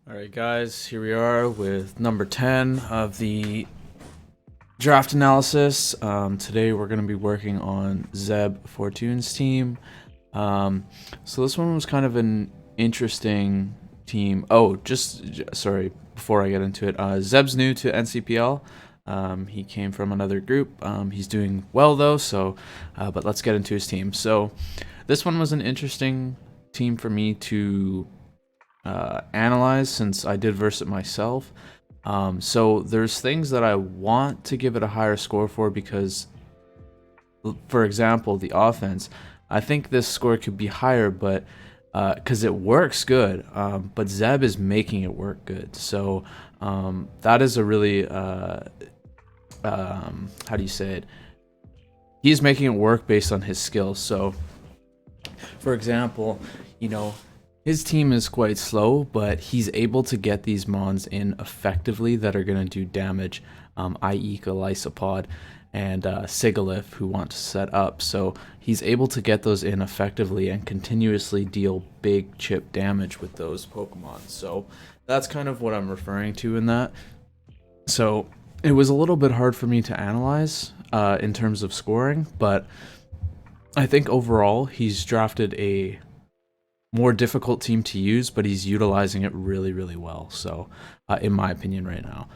Alright guys, here we are with number 10 of the draft analysis. Today we're going to be working on Zeb Fortune's team. So this one was kind of an interesting team. Sorry, before I get into it, Zeb's new to NCPL. He came from another group. He's doing well though, but let's get into his team. So this one was an interesting team for me to analyze since I did verse it myself. So there's things that I want to give it a higher score for because, for example, the offense. I think this score could be higher, but because it works good, but Zeb is making it work good. So that is a really how do you say it? He's making it work based on his skills. So, for example, you know, his team is quite slow, but he's able to get these mons in effectively that are going to do damage, i.e. Galysopod and Sigalith, who want to set up. So he's able to get those in effectively and continuously deal big chip damage with those Pokemon. So that's kind of what I'm referring to in that. So it was a little bit hard for me to analyze in terms of scoring, but I think overall he's drafted a more difficult team to use, but he's utilizing it really, really well. So, in my opinion, right now.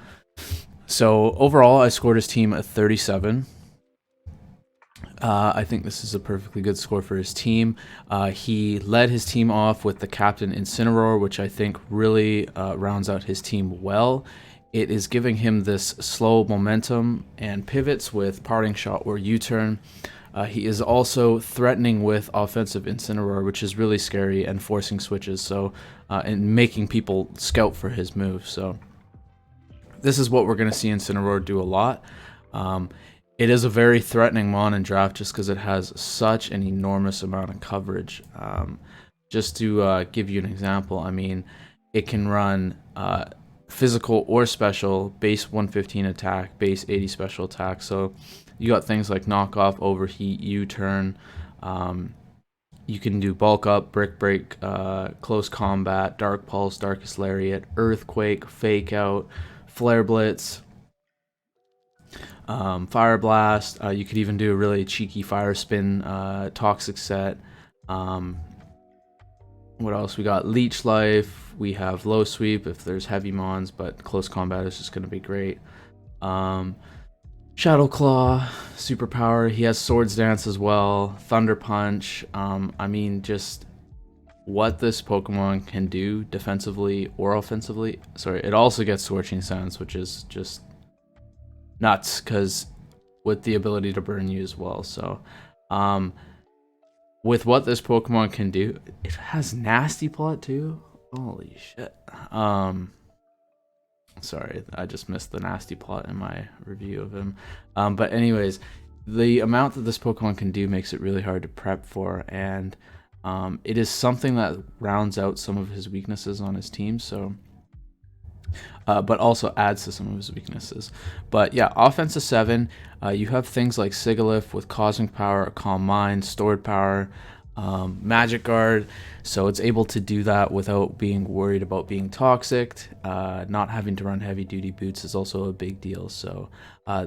So overall, I scored his team a 37. I think this is a perfectly good score for his team. He led his team off with the captain Incineroar, which I think really rounds out his team well. It is giving him this slow momentum and pivots with parting shot or U-turn. He is also threatening with offensive Incineroar, which is really scary, and forcing switches, so and making people scout for his move. So this is what we're going to see Incineroar do a lot. It is a very threatening mon in draft just because it has such an enormous amount of coverage. Just to give you an example, I mean, it can run physical or special, base 115 attack, base 80 special attack. So you got things like knockoff, overheat, U-turn. You can do bulk up, brick break, close combat, dark pulse, darkest lariat, earthquake, fake out, flare blitz, fire blast. You could even do a really cheeky fire spin, toxic set. What else? We got leech life. We have low sweep if there's heavy mons, but close combat is just going to be great. Shadow Claw, superpower. He has Swords Dance as well. Thunder Punch. I mean, just what this Pokemon can do defensively or offensively. Sorry, it also gets Scorching Sands, which is just nuts because with the ability to burn you as well. So, with what this Pokemon can do, it has Nasty Plot too. Holy shit. Sorry, I just missed the Nasty Plot in my review of him. But anyways, the amount that this Pokemon can do makes it really hard to prep for, and it is something that rounds out some of his weaknesses on his team. So, but also adds to some of his weaknesses. But yeah, offense is 7. You have things like Sigalith with Cosmic Power, Calm Mind, Stored Power, Magic Guard, so it's able to do that without being worried about being toxic. Not having to run heavy duty boots is also a big deal. So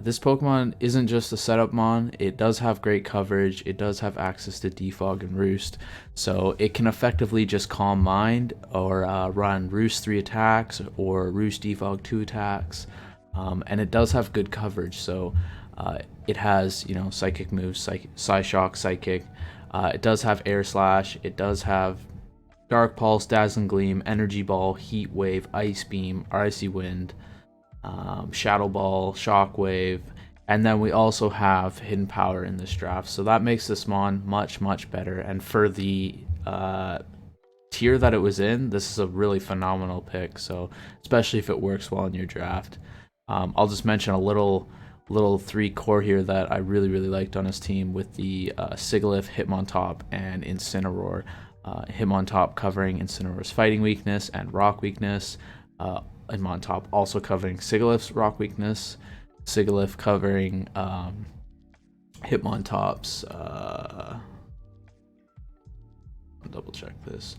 this Pokemon isn't just a setup mon. It does have great coverage. It does have access to Defog and Roost, so it can effectively just Calm Mind or run Roost 3 attacks or Roost Defog 2 attacks, and it does have good coverage. So it has, psychic moves, Psyshock, Psychic. It does have Air Slash. It does have Dark Pulse, Dazzling Gleam, Energy Ball, Heat Wave, Ice Beam, Icy Wind, Shadow Ball, Shock Wave, and then we also have Hidden Power in this draft. So that makes this mon much, much better. And for the tier that it was in, this is a really phenomenal pick. So especially if it works well in your draft. I'll just mention a little 3 core here that I really, really liked on his team with the Sigalith, Hitmontop, and Incineroar. Hitmontop covering Incineroar's fighting weakness and rock weakness. Hitmontop also covering Sigalith's rock weakness. Sigalith covering Hitmontop's. I'll double check this.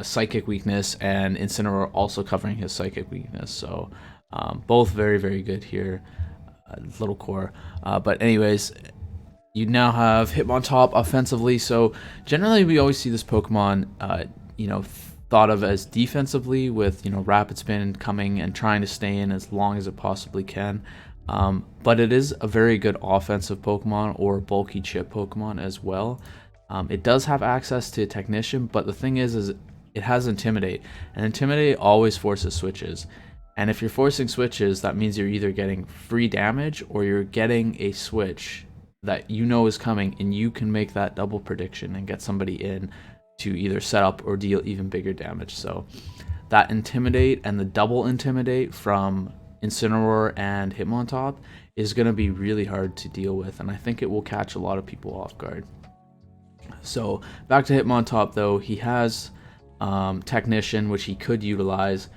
psychic weakness, and Incineroar also covering his psychic weakness. So both very, very good here. Little core. But anyways, you now have Hitmontop offensively. So generally we always see this Pokemon, thought of as defensively with, Rapid Spin coming and trying to stay in as long as it possibly can. But it is a very good offensive Pokemon or bulky chip Pokemon as well. It does have access to Technician, but the thing is it has Intimidate, and Intimidate always forces switches. And if you're forcing switches, that means you're either getting free damage or you're getting a switch that is coming, and you can make that double prediction and get somebody in to either set up or deal even bigger damage. So that Intimidate and the double Intimidate from Incineroar and Hitmontop is going to be really hard to deal with, and I think it will catch a lot of people off guard. So back to Hitmontop though, he has Technician, which he could utilize.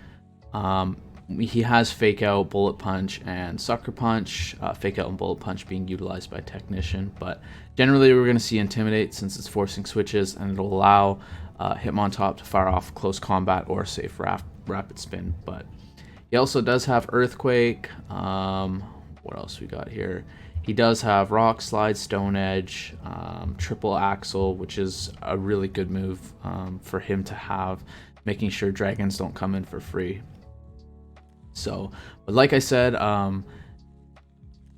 He has Fake Out, Bullet Punch, and Sucker Punch. Fake Out and Bullet Punch being utilized by Technician, but generally we're going to see Intimidate since it's forcing switches, and it'll allow Hitmontop to fire off close combat or safe Rapid Spin. But he also does have Earthquake. What else we got here? He does have Rock Slide, Stone Edge, Triple Axle, which is a really good move for him to have, making sure dragons don't come in for free. So, but like I said,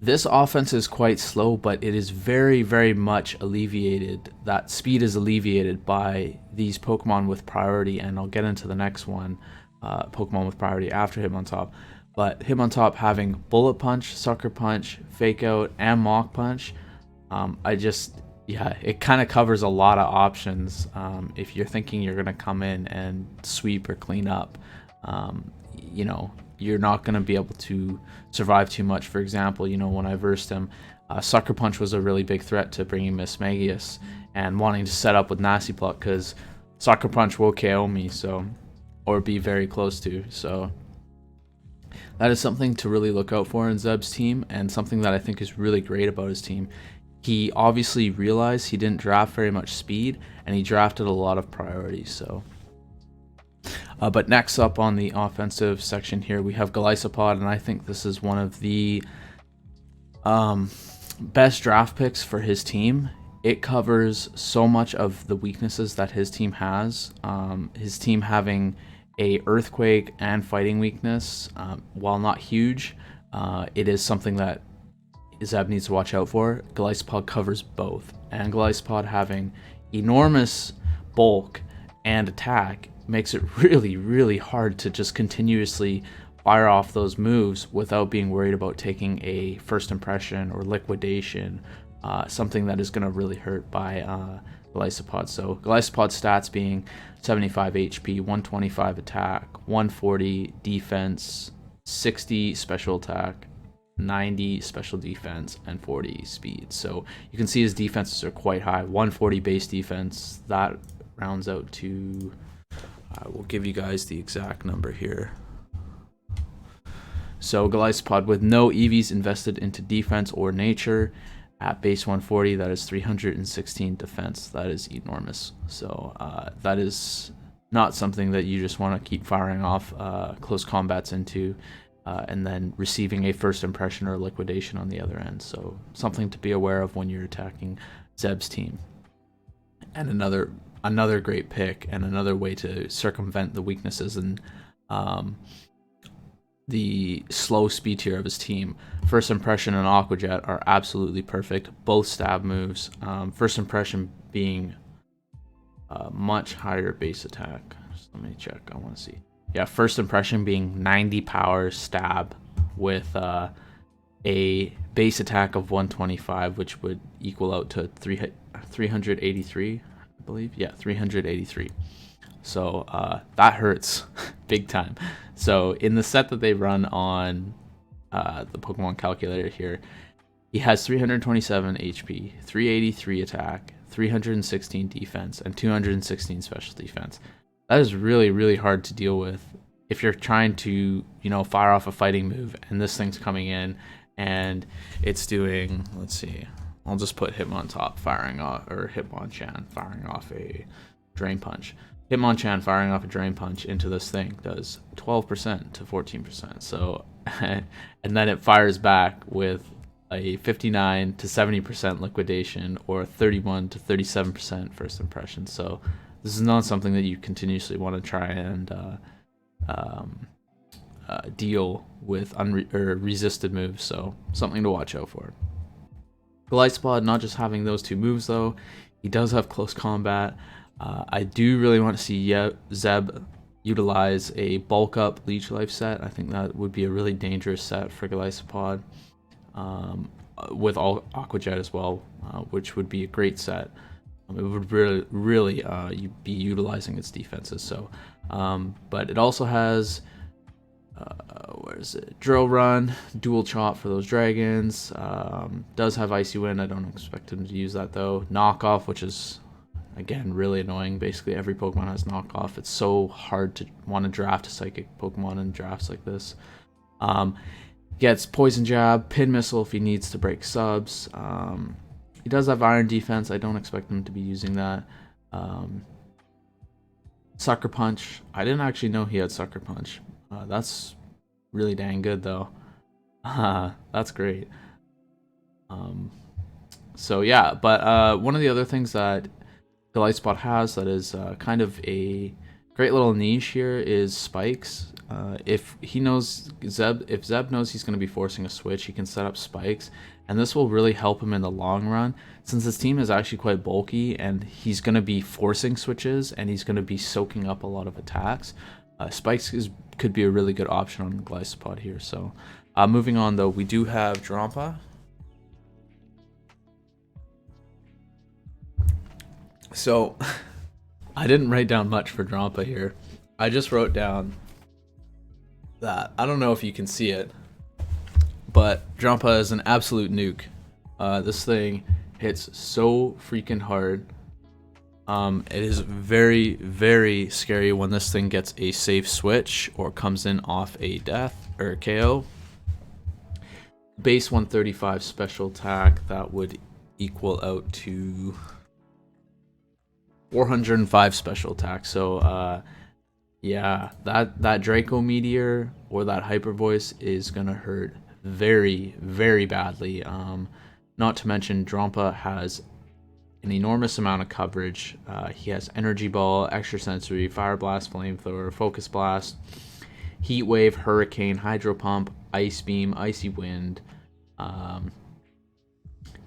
this offense is quite slow, but it is very, very much alleviated. That speed is alleviated by these Pokemon with priority, and I'll get into the next one, Pokemon with priority after Hitmontop. But Hitmontop having Bullet Punch, Sucker Punch, Fake Out, and Mach Punch, it kind of covers a lot of options. If you're thinking you're going to come in and sweep or clean up, you're not going to be able to survive too much. For example, when I versed him, Sucker Punch was a really big threat to bringing Mismagius and wanting to set up with Nasty Plot, because Sucker Punch will KO me, or be very close to. So that is something to really look out for in Zeb's team, and something that I think is really great about his team. He obviously realized he didn't draft very much speed, and he drafted a lot of priorities. So. But next up on the offensive section here, we have Golisopod, and I think this is one of the best draft picks for his team. It covers so much of the weaknesses that his team has. His team having a Earthquake and Fighting weakness, while not huge, it is something that Zeb needs to watch out for. Golisopod covers both, and Golisopod having enormous bulk and attack makes it really, really hard to just continuously fire off those moves without being worried about taking a first impression or liquidation, something that is going to really hurt by Golisopod. So Golisopod stats being 75 HP, 125 attack, 140 defense, 60 special attack, 90 special defense, and 40 speed. So you can see his defenses are quite high. 140 base defense, that rounds out to, I will give you guys the exact number here. So Golisopod with no EVs invested into defense or nature at base 140, that is 316 defense. That is enormous. So that is not something that you just want to keep firing off close combats into and then receiving a first impression or liquidation on the other end. So something to be aware of when you're attacking Zeb's team. And another great pick, and another way to circumvent the weaknesses and the slow speed tier of his team. First Impression and Aqua Jet are absolutely perfect, both stab moves. First Impression being much higher base attack. Just let me check, I want to see. Yeah, First Impression being 90 power stab with a base attack of 125, which would equal out to 383, I believe. Yeah, 383. So that hurts big time. So in the set that they run on the Pokemon calculator here, he has 327 HP, 383 attack, 316 defense, and 216 special defense. That is really, really hard to deal with if you're trying to, fire off a fighting move and this thing's coming in and it's doing, let's see, I'll just put Hitmontop firing off, or Hitmonchan firing off a Drain Punch. Hitmonchan firing off a Drain Punch into this thing does 12% to 14%. So, and then it fires back with a 59 to 70% liquidation or 31 to 37% first impression. So this is not something that you continuously want to try and deal with resisted moves. So something to watch out for. Glycepod not just having those two moves though, he does have close combat. I do really want to see Zeb utilize a bulk up leech life set. I think that would be a really dangerous set for Glycepod, with all Aqua Jet as well, which would be a great set. It would really be utilizing its defenses. So, but it also has where is it? Drill Run, Dual Chop for those dragons. Does have Icy Wind. I don't expect him to use that though. Knockoff, which is again really annoying. Basically every Pokemon has knockoff. It's so hard to want to draft a psychic Pokemon in drafts like this. Gets Poison Jab, Pin Missile if he needs to break subs. He does have Iron Defense. I don't expect him to be using that. Sucker Punch. I didn't actually know he had Sucker Punch. That's really dang good though. That's great. So yeah, but one of the other things that Glycepod has that is kind of a great little niche here is spikes. If Zeb knows he's going to be forcing a switch, he can set up spikes, and this will really help him in the long run, since his team is actually quite bulky and he's going to be forcing switches and he's going to be soaking up a lot of attacks. Spikes could be a really good option on Glycepod here. So moving on though, we do have Drampa. So I didn't write down much for Drampa here. I just wrote down that, I don't know if you can see it, but Drampa is an absolute nuke. This thing hits so freaking hard. It is very, very scary when this thing gets a safe switch or comes in off a death or a KO. Base 135 special attack, that would equal out to 405 special attack. So yeah, that Draco Meteor or that Hyper Voice is gonna hurt very, very badly. Not to mention Drampa has an enormous amount of coverage. He has Energy Ball, Extra Sensory, Fire Blast, Flamethrower, Focus Blast, Heat Wave, Hurricane, Hydro Pump, Ice Beam, Icy Wind.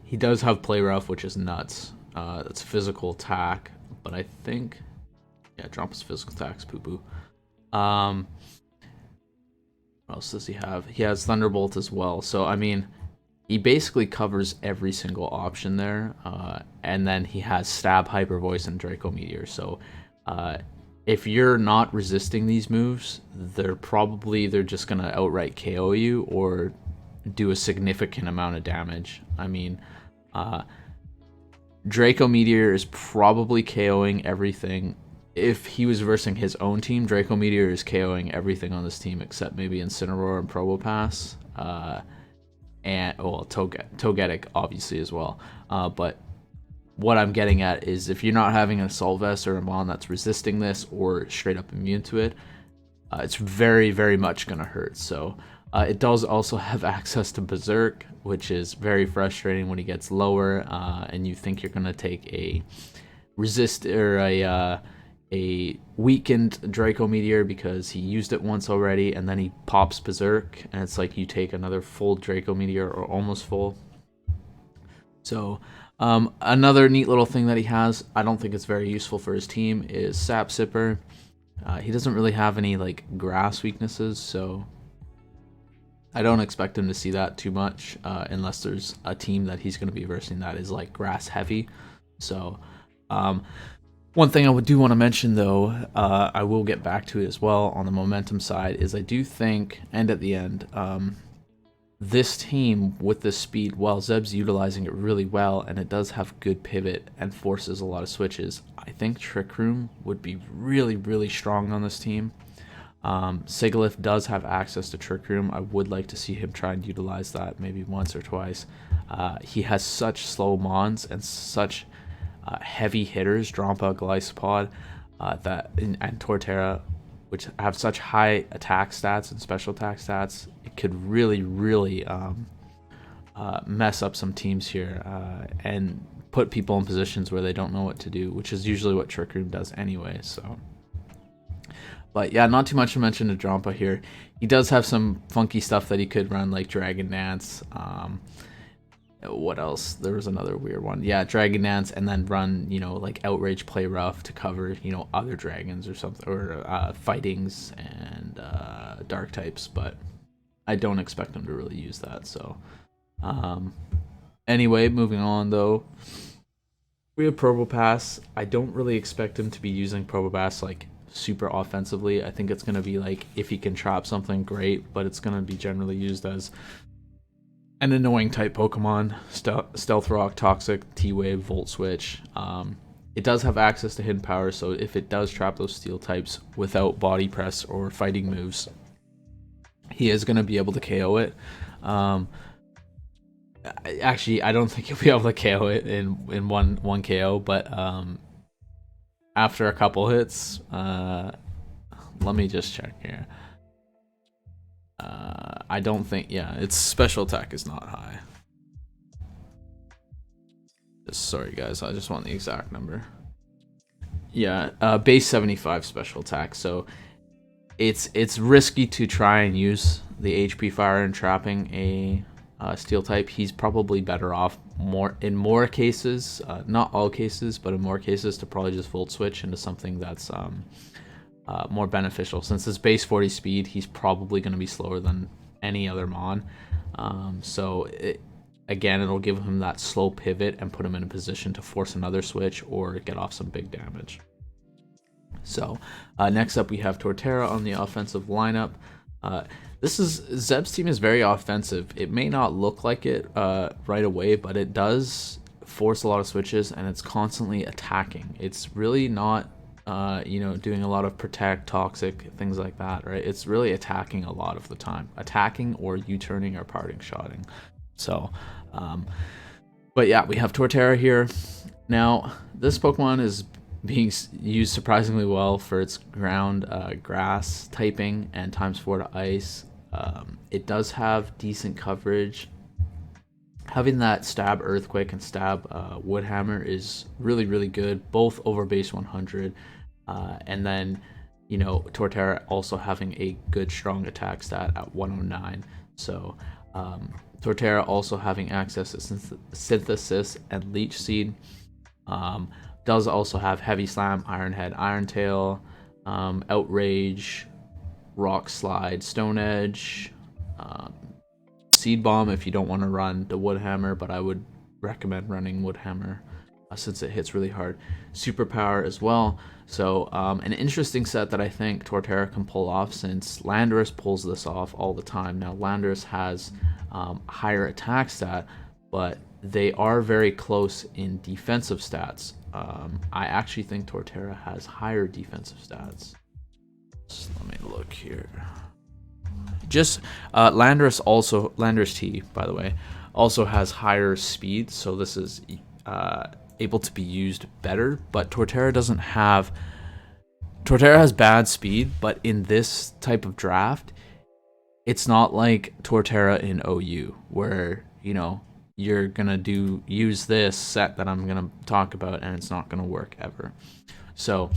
He does have Play Rough, which is nuts. That's physical attack, but I think, yeah, Drampa's physical attack's poo-poo. What else does he have? He has Thunderbolt as well. So, I mean, he basically covers every single option there. And then he has Stab, Hyper Voice, and Draco Meteor. So, if you're not resisting these moves, they're just going to outright KO you or do a significant amount of damage. I mean, Draco Meteor is probably KOing everything. If he was versing his own team, Draco Meteor is KOing everything on this team except maybe Incineroar and Probopass. And, well, Togetic obviously as well. But what I'm getting at is if you're not having an Assault Vest or a Mon that's resisting this or straight up immune to it, it's very, very much going to hurt. So it does also have access to Berserk, which is very frustrating when he gets lower and you think you're going to take a resist or a weakened Draco Meteor because he used it once already, and then he pops Berserk, and it's like you take another full Draco Meteor or almost full. So another neat little thing that he has, I don't think it's very useful for his team, is Sap Sipper. He doesn't really have any like grass weaknesses, so I don't expect him to see that too much unless there's a team that he's going to be versing that is like grass heavy. So one thing I do want to mention though, I will get back to it as well on the momentum side, is I do think, and at the end, this team with this speed, while Zeb's utilizing it really well and it does have good pivot and forces a lot of switches, I think Trick Room would be really, really strong on this team. Sigilyph does have access to Trick Room. I would like to see him try and utilize that maybe once or twice. He has such slow Mons and such heavy hitters, Drampa, Glycepod. and Torterra, which have such high attack stats and special attack stats, it could really, really mess up some teams here and put people in positions where they don't know what to do, which is usually what Trick Room does anyway. So, but yeah, not too much to mention to Drampa here. He does have some funky stuff that he could run, like Dragon Dance. What else? There was another weird one. Yeah, Dragon Dance, and then run, like Outrage, Play Rough to cover, other dragons or something, or fightings and dark types. But I don't expect him to really use that. So, anyway, moving on though. We have Probopass. I don't really expect him to be using Probopass like super offensively. I think it's going to be like if he can trap something, great, but it's going to be generally used as an annoying type Pokemon, Stealth Rock, Toxic, T-Wave, Volt Switch. It does have access to hidden power, so if it does trap those steel types without body press or fighting moves, he is going to be able to KO it. Actually, I don't think he'll be able to KO it in one KO, but after a couple hits, let me just check here. I don't think, yeah, its special attack is not high. Sorry guys, I just want the exact number. Yeah, base 75 special attack, so it's risky to try and use the HP fire in trapping a steel type. He's probably better off in more cases, not all cases, but in more cases, to probably just Volt Switch into something that's more beneficial. Since his base 40 speed, he's probably going to be slower than any other Mon. So again, it'll give him that slow pivot and put him in a position to force another switch or get off some big damage. So next up we have Torterra on the offensive lineup. Zeb's team is very offensive. It may not look like it right away, but it does force a lot of switches and it's constantly attacking. It's really not doing a lot of protect, toxic, things like that, right? It's really attacking a lot of the time. Attacking or U-turning or parting shotting. So, but yeah, we have Torterra here. Now, this Pokemon is being used surprisingly well for its ground grass typing and ×4 to ice. It does have decent coverage. Having that stab Earthquake and stab Woodhammer is really, really good, both over base 100. And then, Torterra also having a good strong attack stat at 109. So, Torterra also having access to Synthesis and Leech Seed. Does also have Heavy Slam, Iron Head, Iron Tail, Outrage, Rock Slide, Stone Edge, Seed Bomb if you don't want to run the Woodhammer, but I would recommend running Woodhammer since it hits really hard. Superpower as well. So an interesting set that I think Torterra can pull off, since Landorus pulls this off all the time. Now Landorus has higher attack stat, but they are very close in defensive stats. I actually think Torterra has higher defensive stats. So let me look here. Just Landorus T, by the way, also has higher speed, so this is able to be used better. But Torterra doesn't have. Torterra has bad speed, but in this type of draft, it's not like Torterra in OU, where you're gonna use this set that I'm gonna talk about, and it's not gonna work ever. So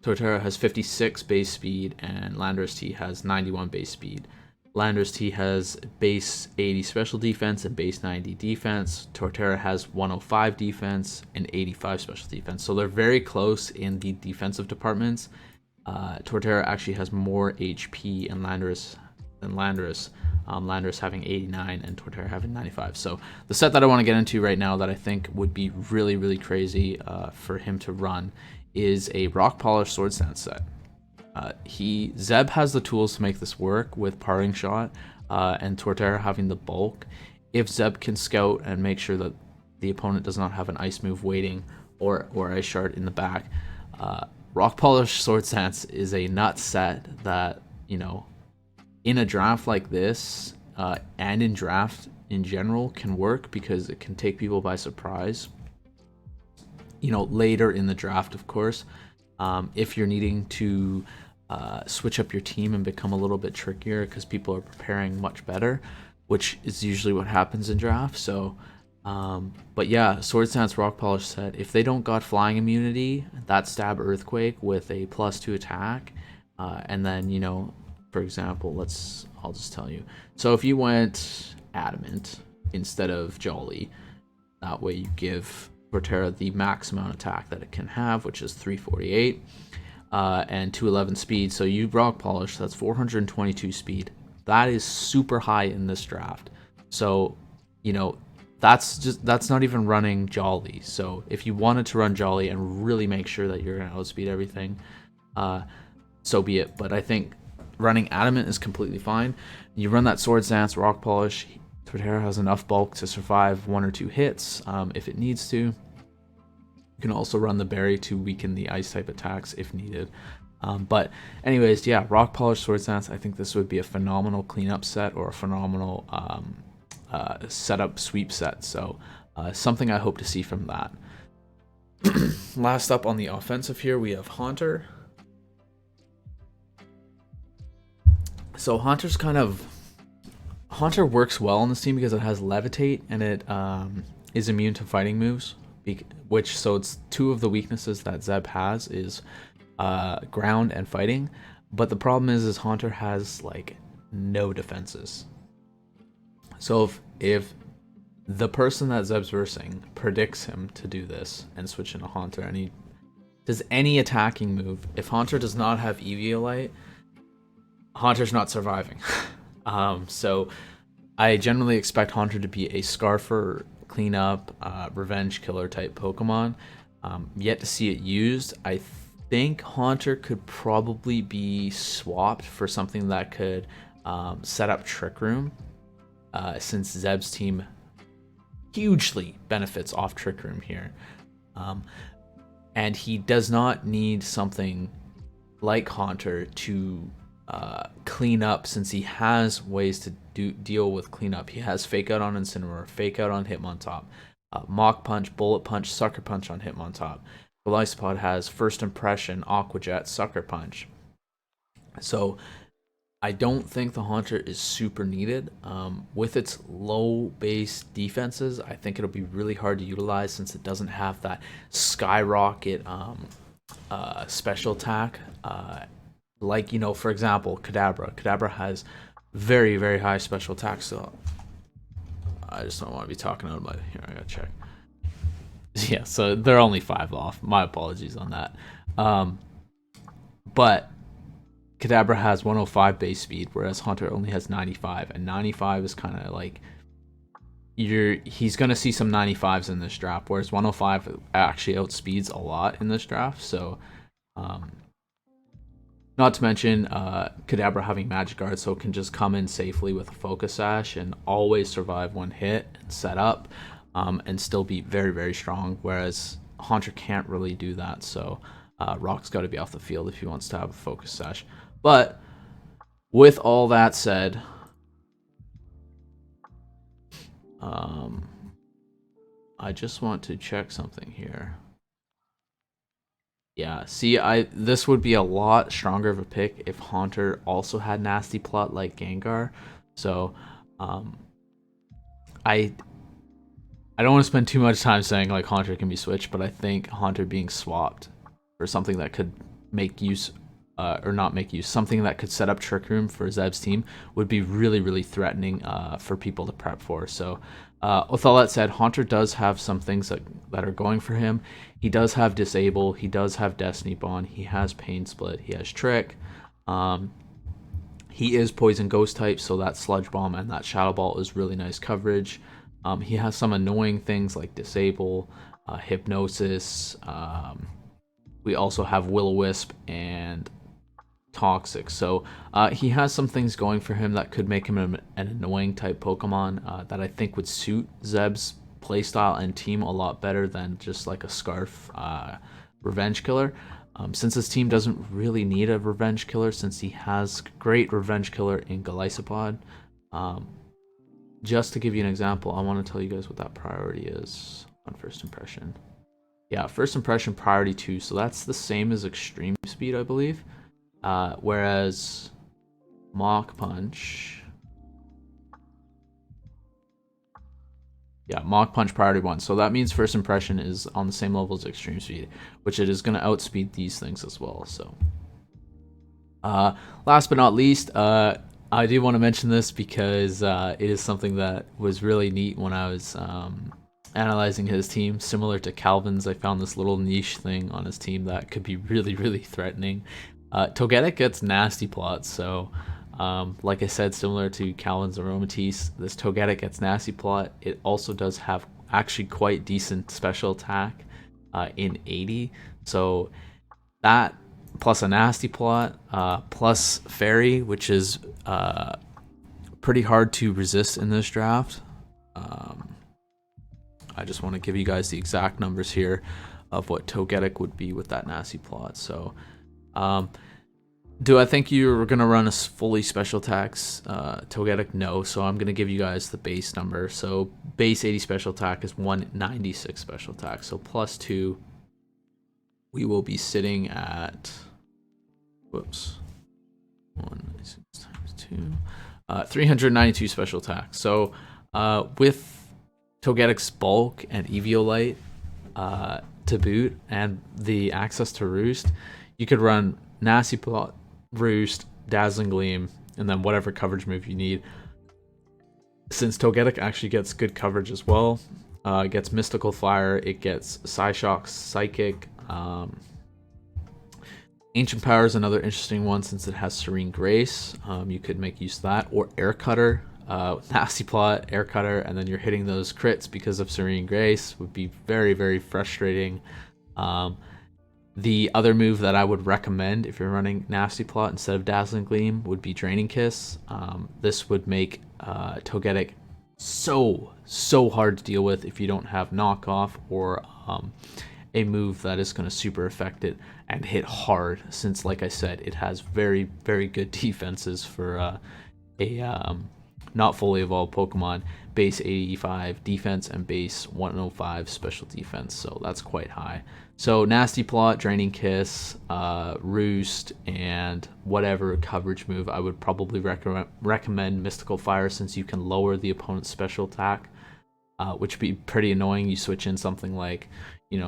Torterra has 56 base speed, and Landorus T has 91 base speed. Landorus T has base 80 special defense and base 90 defense. Torterra has 105 defense and 85 special defense. So they're very close in the defensive departments. Torterra actually has more HP than Landorus. Landorus having 89 and Torterra having 95. So the set that I want to get into right now that I think would be really, really crazy for him to run is a Rock Polish Sword Stance set. Zeb has the tools to make this work with Parting Shot and Torterra having the bulk. If Zeb can scout and make sure that the opponent does not have an ice move waiting or Ice Shard in the back, Rock Polish Sword Stance is a nut set that, in a draft like this and in draft in general can work because it can take people by surprise. later in the draft, of course. If you're needing to switch up your team and become a little bit trickier because people are preparing much better, which is usually what happens in drafts. So, but yeah, Sword Stance Rock Polish said if they don't got flying immunity, that stab Earthquake with a +2 attack, and then for example, I'll just tell you. So if you went Adamant instead of Jolly, that way you give Vorterra the max amount of attack that it can have, which is 348, and 211 speed. So you Rock Polish, that's 422 speed. That is super high in this draft. So, that's not even running Jolly. So if you wanted to run Jolly and really make sure that you're gonna outspeed everything, so be it. But I think running Adamant is completely fine. You run that Sword Stance Rock Polish. Vorterra has enough bulk to survive 1 or 2 hits if it needs to. You can also run the Berry to weaken the ice type attacks if needed. But anyways, yeah, Rock Polish Sword Stance, I think this would be a phenomenal cleanup set or a phenomenal setup sweep set. So something I hope to see from that. Last up on the offensive here, we have Haunter. So Haunter works well on this team because it has Levitate and it is immune to fighting moves, so it's 2 of the weaknesses that Zeb has is ground and fighting. But the problem is Haunter has like no defenses. So if the person that Zeb's versing predicts him to do this and switch into Haunter and he does any attacking move, if Haunter does not have Eviolite, Haunter's not surviving. So I generally expect Haunter to be a Scarfer, cleanup, revenge killer type Pokemon. Yet to see it used. I think Haunter could probably be swapped for something that could set up Trick Room, since Zeb's team hugely benefits off Trick Room here. And he does not need something like Haunter to clean up, since he has ways to deal with cleanup. He has Fake Out on Incineroar, Fake Out on Hitmontop, Mach Punch, Bullet Punch, Sucker Punch on Hitmontop. Golisopod has First Impression, Aqua Jet, Sucker Punch. So I don't think the Haunter is super needed. With its low base defenses, I think it'll be really hard to utilize since it doesn't have that skyrocket special attack. Like, for example, Kadabra. Kadabra has very, very high special attack, so I just don't want to be talking out about it. Here, I gotta check. Yeah, so they're only 5 off. My apologies on that. But Kadabra has 105 base speed, whereas Haunter only has 95, and 95 is kind of like he's gonna see some 95s in this draft, whereas 105 actually outspeeds a lot in this draft. So not to mention Kadabra having Magic Guard, so it can just come in safely with a Focus Sash and always survive 1 hit and set up, and still be very, very strong, whereas Haunter can't really do that. So Rock's got to be off the field if he wants to have a Focus Sash. But with all that said, I just want to check something here. Yeah, see, this would be a lot stronger of a pick if Haunter also had Nasty Plot like Gengar. So I don't want to spend too much time saying like Haunter can be switched, but I think Haunter being swapped for something that could make use, or not make use, something that could set up Trick Room for Zeb's team would be really, really threatening for people to prep for. So with all that said, Haunter does have some things that are going for him. He does have Disable, he does have Destiny Bond, he has Pain Split, he has Trick. He is Poison Ghost type, so that Sludge Bomb and that Shadow Ball is really nice coverage. He has some annoying things like Disable, Hypnosis. We also have Will-O-Wisp and Toxic. So he has some things going for him that could make him an annoying type Pokemon that I think would suit Zeb's playstyle and team a lot better than just like a Scarf Revenge Killer. Since his team doesn't really need a Revenge Killer, since he has great Revenge Killer in Golisopod. Just to give you an example, I want to tell you guys what that priority is on First Impression. Yeah, first impression priority 2. So that's the same as extreme speed, I believe. Whereas Mach Punch. Yeah, Mach Punch priority 1. So that means first impression is on the same level as extreme speed, which it is going to outspeed these things as well. So, last but not least, I do want to mention this because it is something that was really neat when I was analyzing his team. Similar to Calvin's, I found this little niche thing on his team that could be really, really threatening. Togetic gets nasty plots, so like I said, similar to Calvin's Aromatisse, this Togetic gets nasty plot. It also does have actually quite decent special attack in 80, so that plus a nasty plot plus Fairy, which is pretty hard to resist in this draft. I just want to give you guys the exact numbers here of what Togetic would be with that nasty plot. So do I think you're going to run a fully special attacks Togetic? No. So I'm going to give you guys the base number. So base 80 special attack is 196 special attack. So plus 2, we will be sitting at, 196 times 2, 392 special attack. So with Togetic's bulk and Eviolite to boot and the access to Roost, you could run Nasty Plot, Roost, Dazzling Gleam, and then whatever coverage move you need. Since Togetic actually gets good coverage as well, it gets Mystical Fire, it gets Psyshock, Psychic, Ancient Power is another interesting one since it has Serene Grace. You could make use of that, or Air Cutter. Nasty Plot, Air Cutter, and then you're hitting those crits because of Serene Grace would be very, very frustrating. The other move that I would recommend if you're running Nasty Plot instead of Dazzling Gleam would be Draining Kiss. This would make Togetic so hard to deal with if you don't have knockoff or a move that is going to super affect it and hit hard, since like I said, it has very, very good defenses for a not fully evolved Pokemon, base 85 defense and base 105 special defense, so that's quite high. So Nasty Plot, Draining Kiss, Roost, and whatever coverage move, I would probably recommend Mystical Fire, since you can lower the opponent's special attack, which would be pretty annoying. You switch in something like,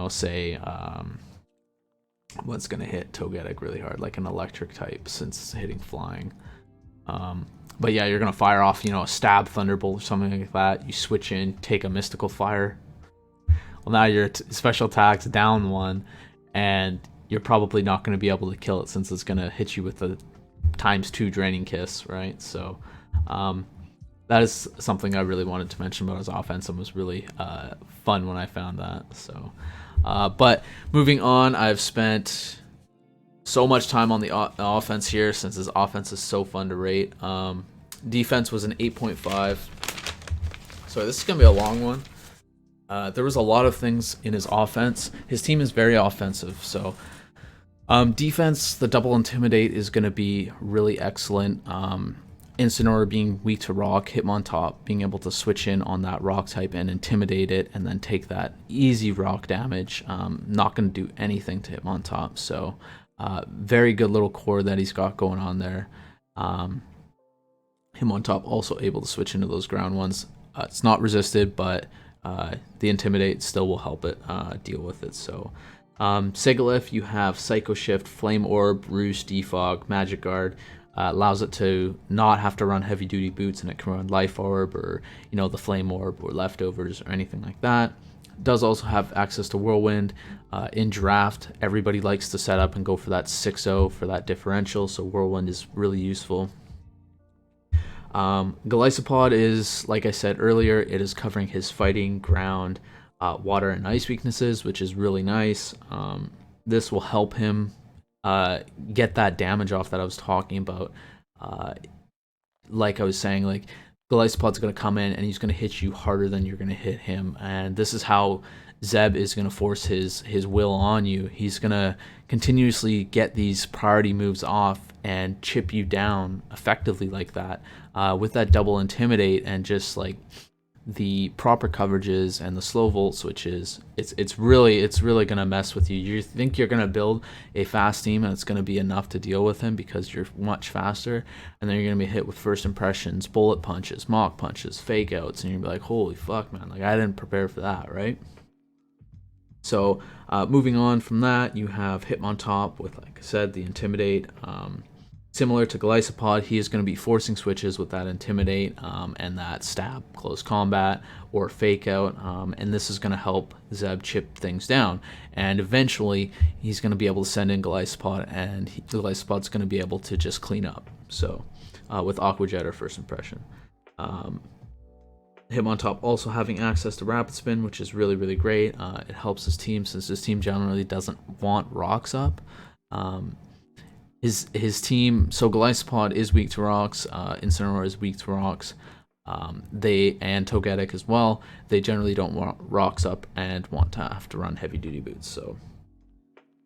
say, what's going to hit Togetic really hard, like an electric type, since it's hitting flying. But yeah, you're going to fire off, a Stab, Thunderbolt, or something like that. You switch in, take a Mystical Fire. Well, now your special attack's down 1, and you're probably not going to be able to kill it, since it's going to hit you with a ×2 Draining Kiss, right? So that is something I really wanted to mention about his offense, and was really fun when I found that. So, but moving on, I've spent so much time on the offense here, since his offense is so fun to rate. Defense was an 8.5. So this is going to be a long one. There was a lot of things in his offense. His team is very offensive. So defense, the double Intimidate is going to be really excellent. Incineroar being weak to Rock, Hitmontop being able to switch in on that Rock type and intimidate it, and then take that easy Rock damage. Not going to do anything to Hitmontop. So very good little core that he's got going on there. Hitmontop also able to switch into those ground ones. It's not resisted, but the Intimidate still will help it deal with it. So Sigilyph, you have Psycho Shift, Flame Orb, Roost, Defog, Magic Guard. Allows it to not have to run heavy duty boots, and it can run Life Orb, or the Flame Orb, or Leftovers, or anything like that. Does also have access to Whirlwind. In draft, everybody likes to set up and go for that 6-0 for that differential, so Whirlwind is really useful. Golisopod is, like I said earlier, it is covering his fighting, ground, water, and ice weaknesses, which is really nice. This will help him get that damage off that I was talking about. Like I was saying, like, Golisopod's going to come in and he's going to hit you harder than you're going to hit him, and this is how Zeb is going to force his will on you. He's going to continuously get these priority moves off and chip you down effectively like that, with that double Intimidate, and just like the proper coverages and the slow volt switches, it's really gonna mess with you. You think you're gonna build a fast team and it's gonna be enough to deal with him because you're much faster, and then you're gonna be hit with first impressions, bullet punches, mock punches, fake outs, and you're gonna be like, holy fuck, man, like I didn't prepare for that, right? So moving on from that, you have Hitmontop with, like I said, the Intimidate. Similar to Glycopod, he is going to be forcing switches with that Intimidate and that Stab close combat or Fake Out, and this is going to help Zeb chip things down. And eventually, he's going to be able to send in Glycopod, and Glycopod's going to be able to just clean up. So with Aqua Jet or First Impression. Hitmontop also having access to Rapid Spin, which is really, really great. It helps his team since his team generally doesn't want rocks up. His team, so Glycopod is weak to rocks, Incineroar is weak to rocks, and Togetic as well. They generally don't want rocks up and want to have to run heavy duty boots. So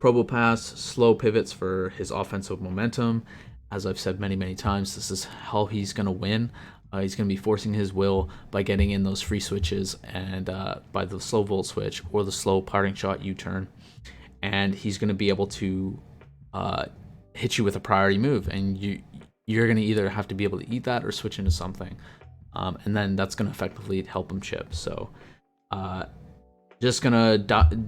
Probopass, slow pivots for his offensive momentum. As I've said many, many times, this is how he's going to win. He's going to be forcing his will by getting in those free switches and by the slow volt switch or the slow parting shot U-turn. And he's going to be able to hit you with a priority move. And you're going to either have to be able to eat that or switch into something. And then that's going to effectively help him chip. So just going to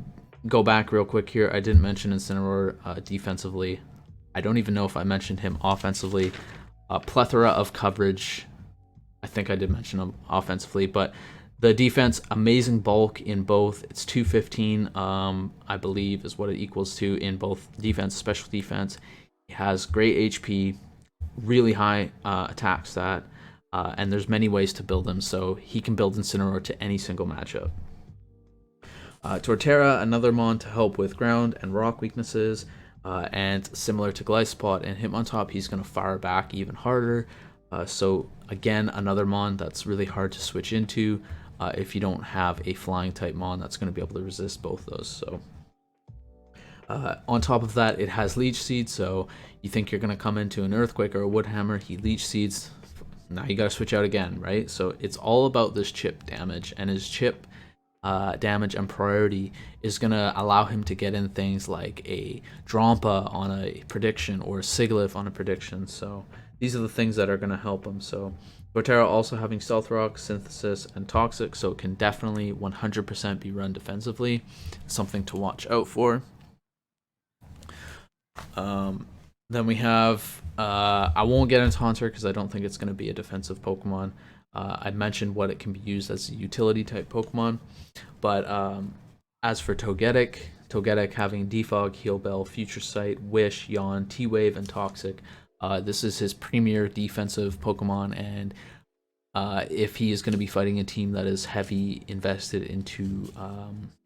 go back real quick here. I didn't mention Incineroar defensively. I don't even know if I mentioned him offensively. Plethora of coverage. I think I did mention him offensively, but the defense, amazing bulk in both. It's 215, I believe, is what it equals to in both defense, special defense. He has great HP, really high attack stat, and there's many ways to build him, so he can build Incineroar to any single matchup. Torterra, another mon to help with ground and rock weaknesses, and similar to Glycopod and Hitmontop, he's going to fire back even harder. So again, another mon that's really hard to switch into if you don't have a flying type mon that's going to be able to resist both those. So on top of that, it has Leech Seed, so you think you're going to come into an Earthquake or a Wood Hammer, he Leech Seeds, now you got to switch out again, right? So it's all about this chip damage, and his chip damage and priority is going to allow him to get in things like a Drampa on a prediction or a Sigilyph on a prediction. So these are the things that are going to help him. So Torterra also having Stealth Rock, Synthesis, and Toxic, so it can definitely 100% be run defensively. Something to watch out for. Then we have, I won't get into Haunter because I don't think it's going to be a defensive Pokemon. I mentioned what it can be used as a utility type Pokemon. But as for Togetic having Defog, Heal Bell, Future Sight, Wish, Yawn, T-Wave, and Toxic. This is his premier defensive Pokemon, and if he is going to be fighting a team that is heavy invested into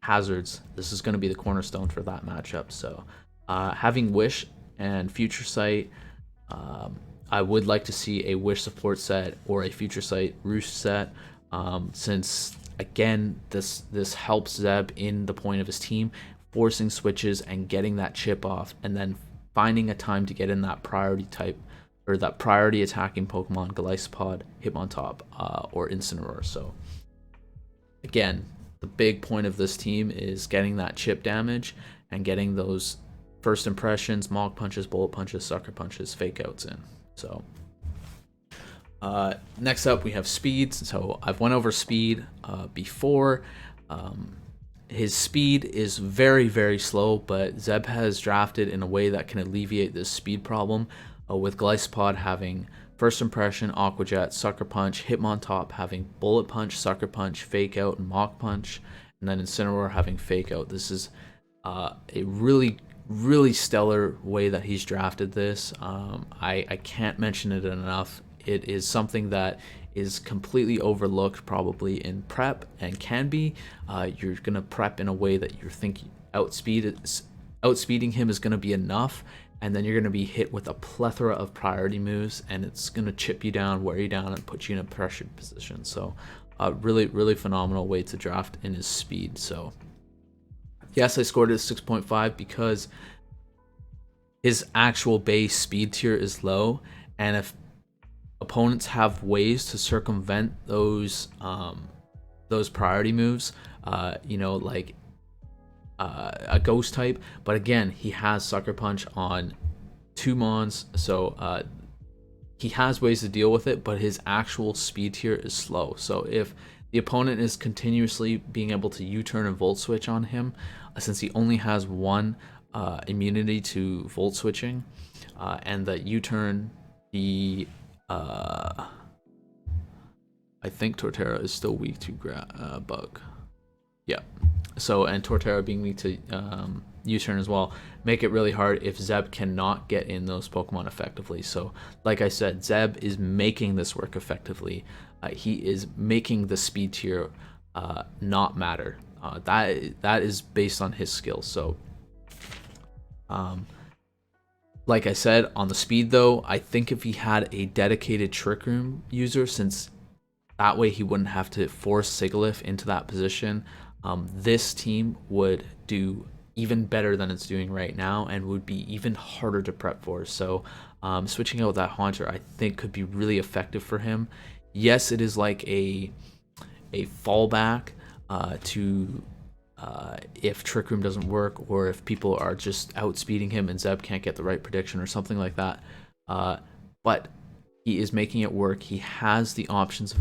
hazards, this is going to be the cornerstone for that matchup. So having Wish and Future Sight, I would like to see a Wish support set or a Future Sight Roost set, since again this helps Zeb in the point of his team, forcing switches and getting that chip off, and then finding a time to get in that priority type or that priority attacking Pokemon, Glycopod, Hitmontop, or Incineroar. So again, the big point of this team is getting that chip damage and getting those first impressions, Mach Punches, Bullet Punches, Sucker Punches, Fake Outs in. So next up we have Speed. So I've went over Speed before. His speed is very, very slow, but Zeb has drafted in a way that can alleviate this speed problem, with Glycopod having First Impression, Aqua Jet, Sucker Punch, Hitmontop having Bullet Punch, Sucker Punch, Fake Out, and Mach Punch, and then Incineroar having Fake Out. This is a really, really stellar way that he's drafted this. I can't mention it enough. It is something that is completely overlooked probably in prep, and can be. You're going to prep in a way that you're thinking outspeeding him is going to be enough, and then you're going to be hit with a plethora of priority moves, and it's going to chip you down, wear you down, and put you in a pressured position. So really, really phenomenal way to draft in his speed. So yes, I scored it 6.5 because his actual base speed tier is low, and if opponents have ways to circumvent those those priority moves, like a ghost type. But again, he has Sucker Punch on 2 Mons, so he has ways to deal with it, but his actual speed tier is slow. So if the opponent is continuously being able to U-turn and Volt Switch on him, since he only has 1 immunity to Volt Switching, and the U-turn, the I think Torterra is still weak to Bug. Yeah. So, and Torterra being weak to U-turn as well, make it really hard if Zeb cannot get in those Pokemon effectively. So, like I said, Zeb is making this work effectively. He is making the speed tier not matter. That is based on his skills. So, like I said, on the speed though, I think if he had a dedicated Trick Room user, since that way he wouldn't have to force Sigilyph into that position, this team would do even better than it's doing right now and would be even harder to prep for. So switching out that Haunter, I think, could be really effective for him. Yes, it is like a fallback to if Trick Room doesn't work, or if people are just outspeeding him and Zeb can't get the right prediction or something like that. But he is making it work. He has the options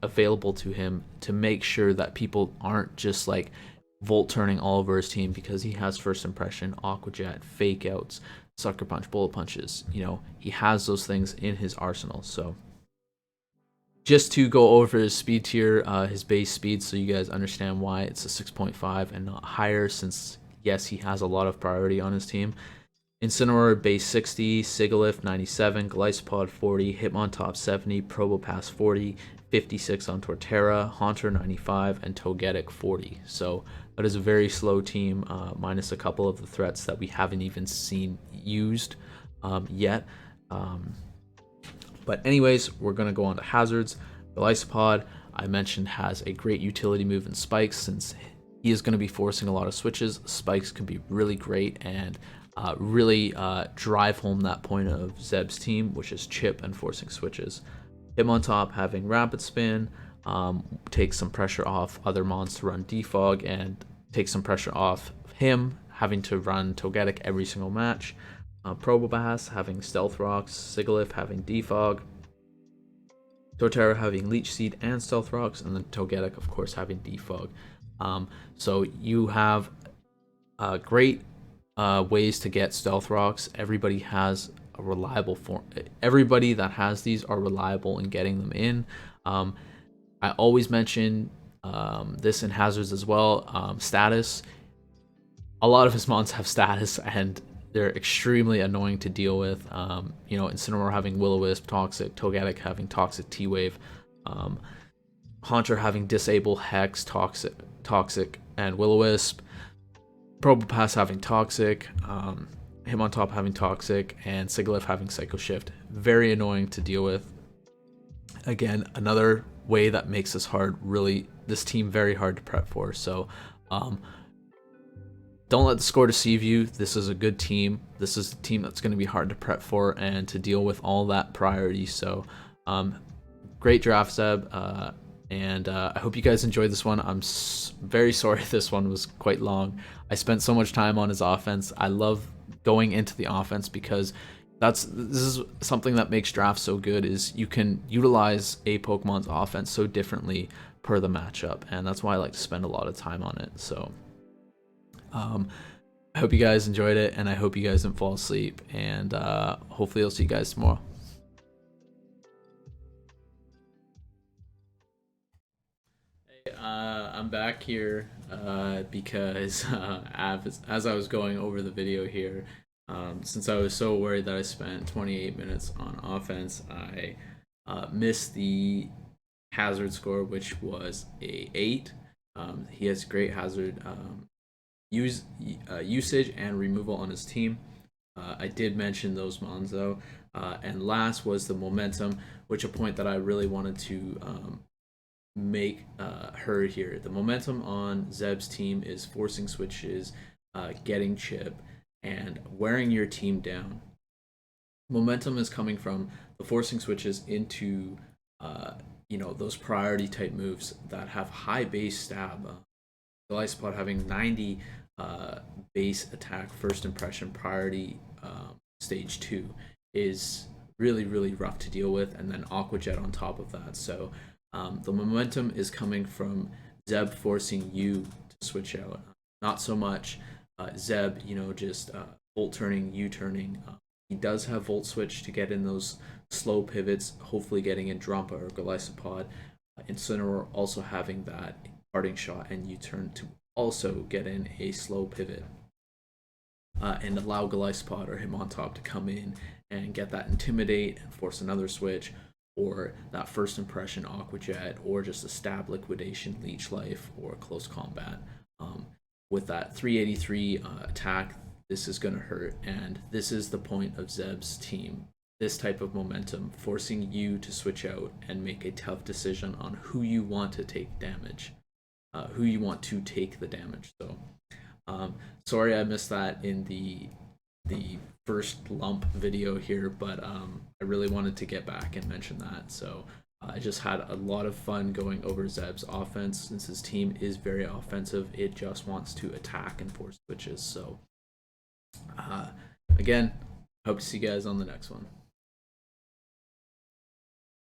available to him to make sure that people aren't just like Volt turning all over his team, because he has First Impression, Aqua Jet, Fake Outs, Sucker Punch, Bullet Punches. He has those things in his arsenal. So just to go over his speed tier, his base speed, so you guys understand why it's a 6.5 and not higher, since yes, he has a lot of priority on his team. Incineroar base 60, Sigilyph 97, Gliscod 40, Hitmontop 70, Probopass 40, 56 on Torterra, Haunter 95, and Togetic 40. So that is a very slow team, minus a couple of the threats that we haven't even seen used yet. But anyways, we're going to go on to hazards. Gliscod, I mentioned, has a great utility move in Spikes. Since he is going to be forcing a lot of switches, Spikes can be really great and really drive home that point of Zeb's team, which is chip and forcing switches. Hitmontop having Rapid Spin takes some pressure off other mons to run Defog, and takes some pressure off him having to run Togetic every single match. Probopass having Stealth Rocks, Sigilyph having Defog, Torterra having Leech Seed and Stealth Rocks, and then Togetic, of course, having Defog. So you have great ways to get Stealth Rocks. Everybody has a reliable form. Everybody that has these are reliable in getting them in. I always mention this in hazards as well. Status. A lot of his mons have status, and they're extremely annoying to deal with. Incineroar having Will-O-Wisp, Toxic, Togetic having Toxic T-Wave, Haunter having Disable, Hex, Toxic, and Will-O-Wisp, Probopass having Toxic, Hitmontop having Toxic, and Sigilyph having Psycho Shift. Very annoying to deal with. Again, another way that makes this team very hard to prep for. So don't let the score deceive you. This is a good team. This is a team that's going to be hard to prep for and to deal with all that priority. So great draft, Zeb. And I hope you guys enjoyed this one. I'm very sorry this one was quite long. I spent so much time on his offense. I love going into the offense because this is something that makes drafts so good, is you can utilize a Pokemon's offense so differently per the matchup, and that's why I like to spend a lot of time on it. So I hope you guys enjoyed it, and I hope you guys didn't fall asleep, and hopefully I'll see you guys tomorrow. I'm back here because as I was going over the video here, since I was so worried that I spent 28 minutes on offense, I missed the hazard score, which was a 8. He has great hazard usage and removal on his team. I did mention those mons though, and last was the momentum, which a point that I really wanted to make heard here. The momentum on Zeb's team is forcing switches, getting chip, and wearing your team down. Momentum is coming from the forcing switches into you know, those priority type moves that have high base stab. Glycopod having 90 base attack first impression priority stage 2 is really rough to deal with, and then Aqua Jet on top of that. So the momentum is coming from Zeb forcing you to switch out, not so much Zeb, you know, just Volt turning, U turning. He does have Volt Switch to get in those slow pivots, hopefully getting in Drampa or Glycopod. Incineroar also having that parting shot and U-turn to also get in a slow pivot and allow Glycopod or him on top to come in and get that Intimidate and force another switch, or that first impression Aqua Jet, or just a stab liquidation, leech life, or close combat. With that 383 attack, this is going to hurt, and this is the point of Zeb's team. This type of momentum, forcing you to switch out and make a tough decision on who you want to take damage, who you want to take the damage. So, sorry I missed that in the first lump video here, but I really wanted to get back and mention that. So I just had a lot of fun going over Zeb's offense. Since his team is very offensive, it just wants to attack and force switches. So again, hope to see you guys on the next one.